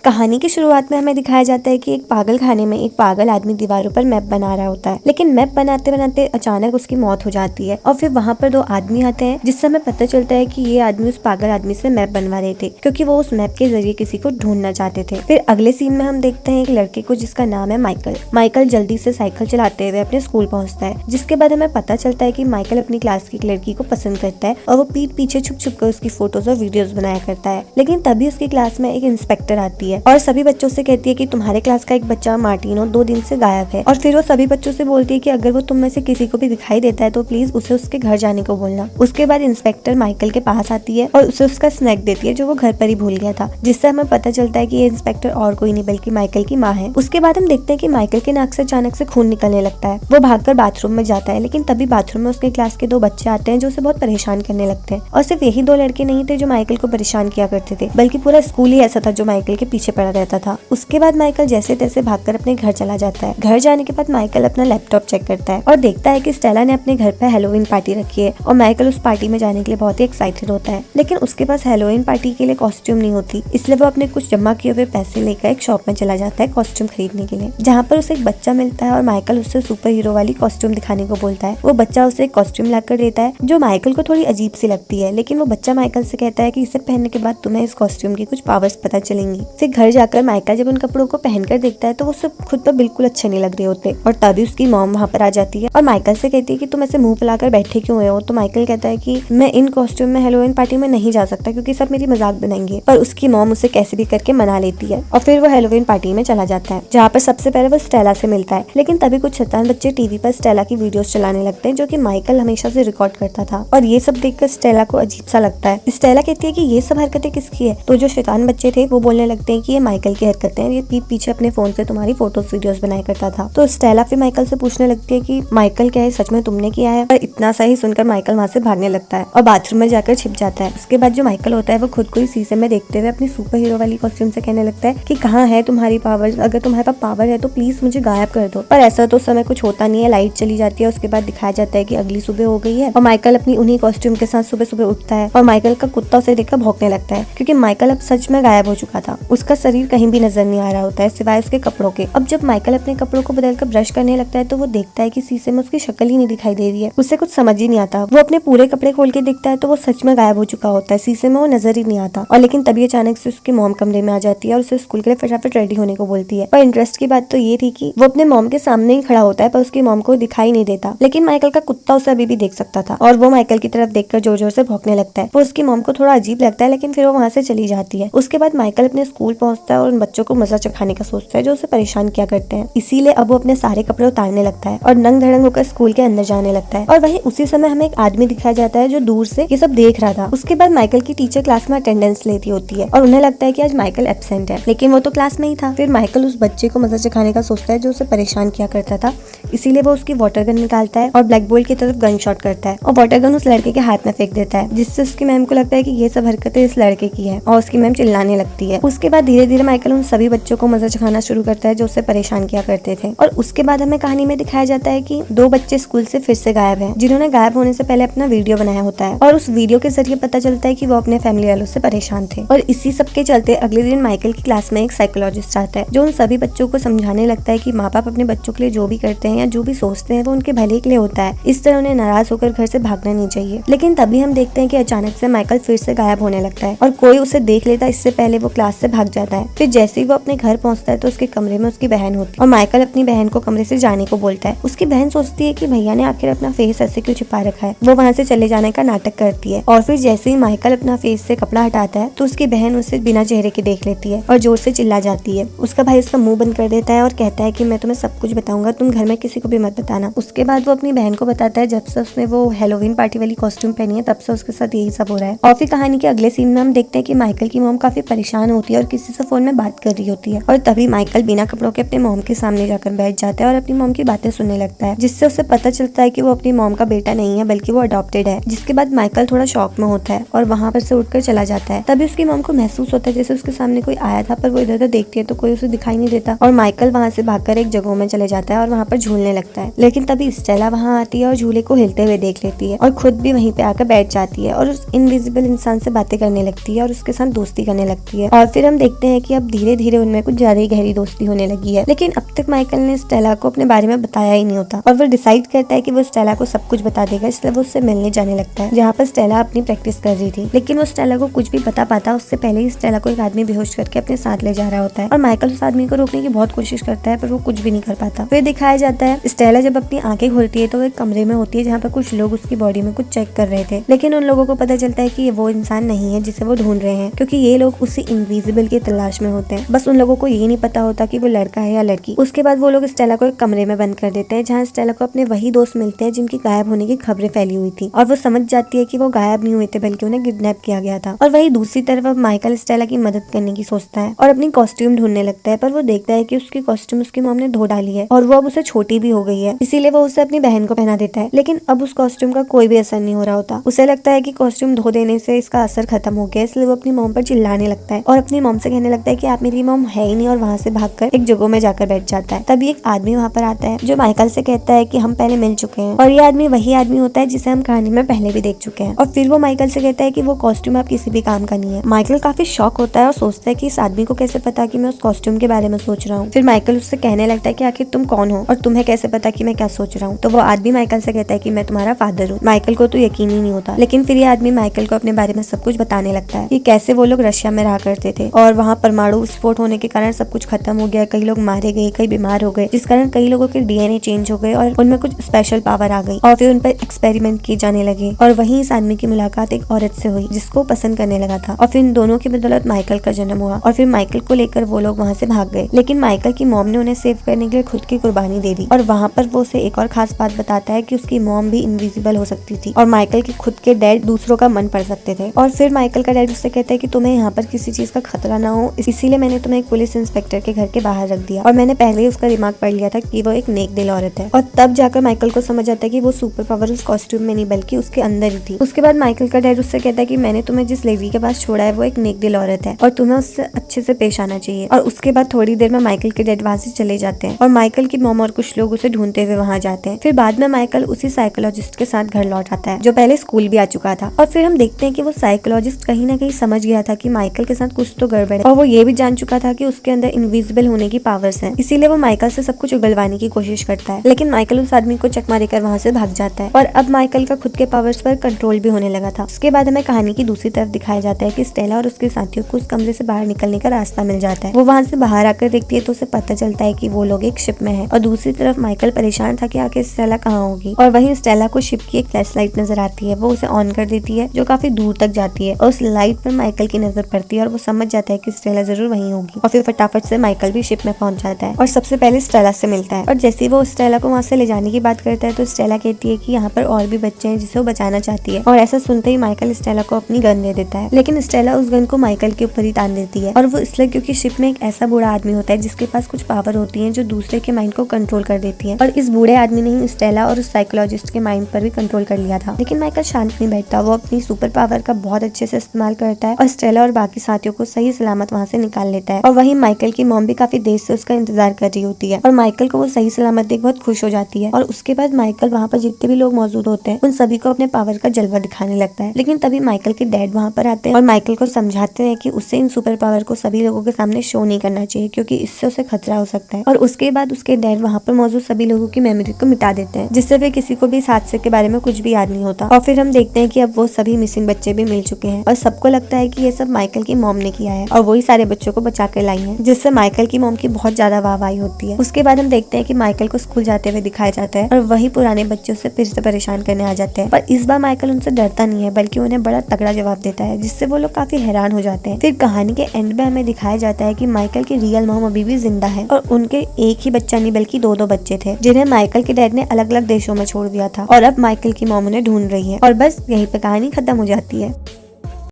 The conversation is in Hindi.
कहानी की शुरुआत में हमें दिखाया जाता है कि एक पागल खाने में एक पागल आदमी दीवारों पर मैप बना रहा होता है, लेकिन मैप बनाते बनाते अचानक उसकी मौत हो जाती है और फिर वहाँ पर दो आदमी आते हैं जिससे हमें पता चलता है कि ये आदमी उस पागल आदमी से मैप बनवा रहे थे क्योंकि वो उस मैप के जरिए किसी को ढूंढना चाहते थे। फिर अगले सीन में हम देखते हैं एक लड़के को जिसका नाम है माइकल। माइकल जल्दी से साइकिल चलाते हुए अपने स्कूल पहुँचता है, जिसके बाद हमें पता चलता है कि माइकल अपनी क्लास की एक लड़की को पसंद करता है और वो पीठ पीछे छुप छुप कर उसकी फोटोज और वीडियोस बनाया करता है। लेकिन तभी उसकी क्लास में एक इंस्पेक्टर आती है और सभी बच्चों से कहती है कि तुम्हारे क्लास का एक बच्चा मार्टिनो 2 दिन से गायब है। और फिर वो सभी बच्चों से बोलती है कि अगर वो तुम में से किसी को भी दिखाई देता है तो प्लीज उसे उसके घर जाने को बोलना। उसके बाद इंस्पेक्टर माइकल के पास आती है और उसे उसका स्नैक देती है जो वो घर पर ही भूल गया था, जिससे हमें पता चलता है कि ये इंस्पेक्टर और कोई नहीं बल्कि माइकल की माँ है। उसके बाद हम देखते हैं कि माइकल के नाक से अचानक से खून निकलने लगता है। वो भागकर बाथरूम में जाता है, लेकिन तभी बाथरूम में उसके क्लास के 2 बच्चे आते हैं जो उसे बहुत परेशान करने लगते हैं। और सिर्फ यही 2 लड़के नहीं थे जो माइकल को परेशान किया करते थे, बल्कि पूरा स्कूल ही ऐसा था जो माइकल के पीछे पड़ा रहता था। उसके बाद माइकल जैसे तैसे भागकर अपने घर चला जाता है। घर जाने के बाद माइकल अपना लैपटॉप चेक करता है और देखता है कि स्टेला ने अपने घर पे हैलोवीन पार्टी रखी है और माइकल उस पार्टी में जाने के लिए बहुत ही एक्साइटेड होता है। लेकिन उसके पास हैलोवीन पार्टी के लिए कॉस्ट्यूम नहीं होती, इसलिए वो अपने कुछ जमा किए हुए पैसे लेकर एक शॉप में चला जाता है कॉस्ट्यूम खरीदने के लिए, जहाँ पर उसे एक बच्चा मिलता है और माइकल उससे सुपर हीरो वाली कॉस्ट्यूम दिखाने को बोलता है। वो बच्चा उसे एक कॉस्ट्यूम लाकर देता है जो माइकल को थोड़ी अजीब सी लगती है, लेकिन वो बच्चा माइकल से कहता है कि इसे पहनने के बाद तुम्हें इस कॉस्ट्यूम की कुछ पावर्स पता चलेंगी। फिर घर जाकर माइकल जब उन कपड़ों को पहनकर देखता है तो वो सब खुद पर बिल्कुल अच्छे नहीं लग रहे होते और तभी उसकी मॉम वहाँ पर आ जाती है और माइकल से कहती है कि तुम ऐसे मुंह फुलाकर बैठे क्यों हो। तो माइकल कहता है कि मैं इन कॉस्ट्यूम में हैलोवीन पार्टी में नहीं जा सकता क्योंकि सब मेरी मजाक बनाएंगे, पर उसकी मॉम उसे कैसे भी करके मना लेती है और फिर वो हैलोवीन पार्टी में चला जाता है, जहाँ पर सबसे पहले वो स्टेला से मिलता है। लेकिन तभी कुछ शैतान बच्चे टीवी पर स्टेला की वीडियोस चलाने लगते हैं जो कि माइकल हमेशा से रिकॉर्ड करता था और ये सब देखकर स्टेला को अजीब सा लगता है। स्टेला कहती है कि ये सब हरकतें किसकी है। तो जो शैतान बच्चे थे वो बोलने लगते हैं कि ये माइकल की हरकतें हैं, ये पीठ पीछे अपने फोन से तुम्हारी फोटोज वीडियोस बनाया करता था। तो स्टेला फिर माइकल से पूछने लगती है कि माइकल क्या है, सच में तुमने किया है। पर इतना सा ही सुनकर माइकल वहाँ से भागने लगता है और बाथरूम में जाकर छिप जाता है। उसके बाद जो माइकल होता है वो खुद को ही शीशे में देखते हुए अपनी सुपर हीरो वाली कॉस्ट्यूम से कहने लगता है कि कहाँ है तुम्हारी पावर, अगर तुम्हारे पास पावर है तो प्लीज मुझे गायब कर दो। पर ऐसा तो समय कुछ होता नहीं है, लाइट चली जाती है। उसके बाद दिखाया जाता है कि अगली सुबह हो गई है और माइकल अपनी उन्हीं कॉस्ट्यूम के साथ सुबह सुबह उठता है और माइकल का कुत्ता उसे देखकर भौंकने लगता है क्योंकि माइकल अब सच में गायब हो चुका था। उसका शरीर कहीं भी नजर नहीं आ रहा होता है सिवाय उसके कपड़ों के। अब जब माइकल अपने कपड़ों को बदलकर ब्रश करने लगता है तो वो देखता है कि शीशे में उसकी शक्ल ही नहीं दिखाई दे रही है। उसे कुछ समझ ही नहीं आता। वो अपने पूरे कपड़े खोल के देखता है तो वो सच में गायब हो चुका होता है, शीशे में वो नजर ही नहीं आता। और लेकिन तभी अचानक से उसकी मॉम कमरे में आ जाती है और उसे स्कूल के लिए फटाफट रेडी होने को बोलती है। पर इंटरेस्ट की बात तो ये थी कि वो अपने मॉम के सामने ही खड़ा होता है पर उसकी मॉम को दिखाई नहीं देता, लेकिन माइकल का कुत्ता उसे अभी भी देख सकता था और वो माइकल की तरफ देखकर जोर जोर से भौंकने लगता है। वो उसकी मॉम को थोड़ा अजीब लगता है, लेकिन फिर वो वहाँ से चली जाती है। उसके बाद माइकल अपने स्कूल पहुंचता है और उन बच्चों को मजा चखाने का सोचता है जो उसे परेशान किया करते हैं। इसीलिए अब वो अपने सारे कपड़े उतारने लगता है और नंग धड़ंग होकर स्कूल के अंदर जाने लगता है। और वहीं उसी समय हमें एक आदमी दिखाया जाता है जो दूर से ये सब देख रहा था। उसके बाद माइकल की टीचर क्लास में अटेंडेंस लेती होती है और उन्हें लगता है कि आज माइकल एब्सेंट है, लेकिन वो तो क्लास में ही था। फिर माइकल उस बच्चे को मजा चखाने का सोचता है जो उसे परेशान किया करता था, इसीलिए वो उसकी वाटर गन निकालता है और ब्लैक बोर्ड की तरफ गन शॉट करता है और वाटर गन उस लड़के के हाथ में फेंक देता है, जिससे उसकी मैम को लगता है कि ये सब हरकतें इस लड़के की है और उसकी मैम चिल्लाने लगती है। उसके बाद धीरे धीरे माइकल उन सभी बच्चों को मजा चखाना शुरू करता है जो उसे परेशान किया करते थे। और उसके बाद हमें कहानी में दिखाया जाता है कि 2 बच्चे स्कूल से फिर से गायब हैं, जिन्होंने गायब होने से पहले अपना वीडियो बनाया होता है और उस वीडियो के जरिए पता चलता है कि वो अपने फैमिली वालों से परेशान थे। और इसी सब के चलते अगले दिन माइकल की क्लास में एक साइकोलॉजिस्ट आता है जो उन सभी बच्चों को समझाने लगता है कि माँ बाप अपने बच्चों के लिए जो भी करते हैं या जो भी सोचते हैं वो उनके भले के लिए होता है, इस तरह उन्हें नाराज होकर घर से भागना नहीं चाहिए। लेकिन तभी हम देखते हैं कि अचानक से माइकल फिर से गायब होने लगता है और कोई उसे देख लेता है, इससे पहले वो क्लास से भाग जाता है। फिर जैसे ही वो अपने घर पहुंचता है तो उसके कमरे में उसकी बहन होती है और माइकल अपनी बहन को कमरे से जाने को बोलता है। उसकी बहन सोचती है कि भैया ने आखिर अपना फेस ऐसे क्यों छिपा रखा है। वो वहाँ से चले जाने का नाटक करती है और फिर जैसे ही माइकल अपना फेस से कपड़ा हटाता है तो उसकी बहन उसे बिना चेहरे के देख लेती है और जोर से चिल्ला जाती है। उसका भाई उसका मुंह बंद कर देता है और कहता है कि मैं तुम्हें सब कुछ बताऊंगा, तुम घर में किसी को भी मत बताना। उसके बाद वो अपनी बहन को बताता है जब से उसने वो हैलोवीन पार्टी वाली कॉस्ट्यूम पहनी है तब से उसके साथ यही सब हो रहा है। और फिर कहानी के अगले सीन में हम देखते हैं कि माइकल की मॉम काफी परेशान होती है और किसी से फोन में बात कर रही होती है और तभी माइकल बिना कपड़ों के अपने मॉम के सामने जाकर बैठ जाता है और अपनी मॉम की बातें सुनने लगता है, जिससे उसे पता चलता है कि वो अपनी मॉम का बेटा नहीं है बल्कि वो अडॉप्टेड है। जिसके बाद माइकल थोड़ा शॉक में होता है और वहाँ पर से उठकर चला जाता है। तभी उसकी मॉम को महसूस होता है जैसे उसके सामने कोई आया था, पर वो इधर उधर देखती है तो कोई उसे दिखाई नहीं देता और माइकल वहाँ से भागकर एक जगह में चले जाता है और वहाँ पर झूलने लगता है। लेकिन तभी स्टेला वहाँ आती है और झूले को हिलते हुए देख लेती है और खुद भी वहीं पे आकर बैठ जाती है और उस इनविजिबल इंसान से बातें करने लगती है और उसके साथ दोस्ती करने लगती है। और फिर हम देखते देखते हैं कि अब धीरे धीरे उनमें कुछ ज्यादा ही गहरी दोस्ती होने लगी है। लेकिन अब तक माइकल ने स्टेला को अपने बारे में बताया ही नहीं होता और वो डिसाइड करता है कि वो स्टेला को सब कुछ बता देगा, इसलिए वो उससे मिलने जाने लगता है जहाँ पर स्टेला अपनी प्रैक्टिस कर रही थी। लेकिन वो स्टेला को कुछ भी बता पाता उससे पहले ही स्टेला को एक आदमी बेहोश करके अपने साथ ले जा रहा होता है और माइकल उस आदमी को रोकने की बहुत कोशिश करता है पर वो कुछ भी नहीं कर पाता। फिर दिखाया जाता है स्टेला जब अपनी आंखें खोलती है तो वो एक कमरे में होती है जहाँ पर कुछ लोग उसकी बॉडी में कुछ चेक कर रहे थे। लेकिन उन लोगों को पता चलता है कि ये वो इंसान नहीं है जिसे वो ढूंढ रहे हैं, क्योंकि ये लोग उसी इनविजिबल की तलाश में होते हैं। बस उन लोगों को ये नहीं पता होता कि वो लड़का है या लड़की। उसके बाद वो लोग स्टेला को एक कमरे में बंद कर देते हैं जहाँ स्टेला को अपने वही दोस्त मिलते हैं जिनकी गायब होने की खबरें फैली हुई थी और वो समझ जाती है कि वो गायब नहीं हुए थे बल्कि उन्हें किडनैप किया गया था। और वही दूसरी तरफ अब माइकल स्टेला की मदद करने की सोचता है और अपनी कॉस्ट्यूम ढूंढने लगता है, पर वो देखता है कि उसकी कॉस्ट्यूम उसकी मॉम ने धो डाली है और वो अब उसे छोटी भी हो गई है, इसीलिए वो उसे अपनी बहन को पहना देता है। लेकिन अब उस कॉस्ट्यूम का कोई भी असर नहीं हो रहा होता। उसे लगता है कि कॉस्ट्यूम धो देने से इसका असर खत्म हो गया, इसलिए वो अपनी मॉम पर चिल्लाने लगता है और अपनी मॉम से कहने लगता है कि आप मेरी मॉम है ही नहीं, और वहाँ से भागकर एक जगह में जाकर बैठ जाता है। तभी एक आदमी वहाँ पर आता है जो माइकल से कहता है कि हम पहले मिल चुके हैं, और ये आदमी वही आदमी होता है जिसे हम कहानी में पहले भी देख चुके हैं। और फिर वो माइकल से कहता है कि वो कॉस्ट्यूम अब किसी भी काम का नहीं है। माइकल काफी शॉक होता है और सोचता है कि इस आदमी को कैसे पता कि मैं उस कॉस्ट्यूम के बारे में सोच रहा हूँ। फिर माइकल उससे कहने लगता है कि आखिर तुम कौन हो और तुम्हें कैसे पता कि मैं क्या सोच रहा हूँ। तो वो आदमी माइकल से कहता है कि मैं तुम्हारा फादर हूँ। माइकल को तो यकीन ही नहीं होता, लेकिन फिर ये आदमी माइकल को अपने बारे में सब कुछ बताने लगता है कि कैसे वो लोग रशिया में रहा करते थे और वहाँ परमाणु विस्फोट होने के कारण सब कुछ खत्म हो गया, कई लोग मारे गए, कई बीमार हो गए, जिस कारण कई लोगों के डीएनए चेंज हो गए और उनमें कुछ स्पेशल पावर आ गई और फिर उन पर एक्सपेरिमेंट किए जाने लगे। और वहीं इस आदमी की मुलाकात एक औरत से हुई जिसको पसंद करने लगा था और फिर इन दोनों की बदौलत माइकल का जन्म हुआ और फिर माइकल को लेकर वो लोग वहाँ से भाग गए। लेकिन माइकल की मॉम ने उन्हें सेव करने के लिए खुद की कुर्बानी दे दी और वहाँ पर वो उसे एक और खास बात बताता है कि उसकी मॉम भी इनविजिबल हो सकती थी और माइकल के खुद के डैड दूसरों का मन पढ़ सकते थे। और फिर माइकल का डैड उससे कहता है कि तुम्हें यहाँ पर किसी चीज का खतरा ना हो, इसीलिए मैंने तुम्हें एक पुलिस इंस्पेक्टर के घर के बाहर रख दिया और मैंने पहले ही उसका दिमाग पढ़ लिया था कि वो एक नेक दिल औरत है। और तब जाकर माइकल को समझ आता है कि वो सुपर पावर उस कॉस्ट्यूम में नहीं बल्कि उसके अंदर ही थी। उसके बाद माइकल का डैड उससे कहता है कि मैंने तुम्हें जिस लेडी के पास छोड़ा है वो एक नेक दिल औरत है और तुम्हें उससे अच्छे से पेश आना चाहिए। और उसके बाद थोड़ी देर में माइकल के डैड वहाँ से चले जाते हैं और माइकल की मॉम और कुछ लोग उसे ढूंढते हुए वहाँ जाते हैं। फिर बाद में माइकल उसी साइकोलॉजिस्ट के साथ घर लौट आता है जो पहले स्कूल भी आ चुका था। और फिर हम देखते हैं कि वो साइकोलॉजिस्ट कहीं ना कहीं समझ गया था कि माइकल के साथ कुछ तो गड़बड़ है और वो ये भी जान चुका था कि उसके अंदर इनविजिबल होने की पावर्स हैं, इसीलिए वो माइकल से सब कुछ उगलवाने की कोशिश करता है। लेकिन माइकल उस आदमी को चकमा देकर वहाँ से भाग जाता है और अब माइकल का खुद के पावर्स पर कंट्रोल भी होने लगा था। उसके बाद हमें कहानी की दूसरी तरफ दिखाया जाता है कि स्टेला और उसके साथियों को उस कमरे से बाहर निकलने का रास्ता मिल जाता है। वो वहाँ से बाहर आकर देखती है तो उसे पता चलता है कि वो लोग एक शिप में है और दूसरी तरफ माइकल परेशान था कि आखिर स्टेला कहाँ होगी। और वहीं स्टेला को शिप की एक फ्लैश लाइट नजर आती है, वो उसे ऑन कर देती है जो काफी दूर तक जाती है और उस लाइट पर माइकल की नजर पड़ती है और वो समझ जाता है कि स्टेला जरूर वहीं होगी। और फिर फटाफट से माइकल भी शिप में पहुंच जाता है और सबसे पहले स्टेला से मिलता है। और जैसे वो स्टेला को वहाँ से ले जाने की बात करता है तो स्टेला कहती है कि यहाँ पर और भी बच्चे हैं जिसे वो बचाना चाहती है। और ऐसा सुनते ही माइकल स्टेला को अपनी गन दे देता है, लेकिन स्टेला उस गन को माइकल के ऊपर ही तान देती है। और वो इसलिए क्योंकि शिप में एक ऐसा बूढ़ा आदमी होता है जिसके पास कुछ पावर होती है जो दूसरे के माइंड को कंट्रोल कर देती है। और इस बूढ़े आदमी ने ही स्टेला और उस साइकोलॉजिस्ट के माइंड पर भी कंट्रोल कर लिया था। लेकिन माइकल शांत नहीं बैठता, वो अपनी सुपर पावर का बहुत अच्छे से इस्तेमाल करता है और स्टेला और बाकी साथियों को सही सलामत वहाँ से निकाल लेता है। और वहीं माइकल की मॉम भी काफी देर से उसका इंतजार कर रही होती है और माइकल को वो सही सलामत देख बहुत खुश हो जाती है। और उसके बाद माइकल वहाँ पर जितने भी लोग मौजूद होते हैं उन सभी को अपने पावर का जलवा दिखाने लगता है। लेकिन तभी माइकल के डैड वहाँ पर आते हैं और माइकल को समझाते हैं कि उसे इन सुपर पावर को सभी लोगों के सामने शो नहीं करना चाहिए क्योंकि इससे उसे खतरा हो सकता है। और उसके बाद उसके डैड वहाँ पर मौजूद सभी लोगों की मेमोरी को मिटा देते हैं जिससे फिर किसी को भी इस हादसे के बारे में कुछ भी याद नहीं होता। और फिर हम देखते हैं कि अब वो सभी मिसिंग बच्चे भी मिल चुके हैं और सबको लगता है कि ये सब माइकल की मॉम ने किया है और वही सारे बच्चों को बचा कर लाई है, जिससे माइकल की मॉम की बहुत ज्यादा वाहवाही होती है। उसके बाद हम देखते हैं कि माइकल को स्कूल जाते हुए दिखाया जाता है और वही पुराने बच्चों से फिर से परेशान करने आ जाते हैं। पर इस बार माइकल उनसे डरता नहीं है बल्कि उन्हें बड़ा तगड़ा जवाब देता है जिससे वो लोग काफी हैरान हो जाते हैं। फिर कहानी के एंड में हमें दिखाया जाता है कि माइकल की रियल मॉम अभी भी जिंदा है और उनके एक ही बच्चा नहीं बल्कि दो बच्चे थे जिन्हें माइकल के डैड ने अलग अलग देशों में छोड़ दिया था और अब माइकल की मॉम उन्हें ढूंढ रही है। और बस यहीं पे कहानी खत्म हो जाती है।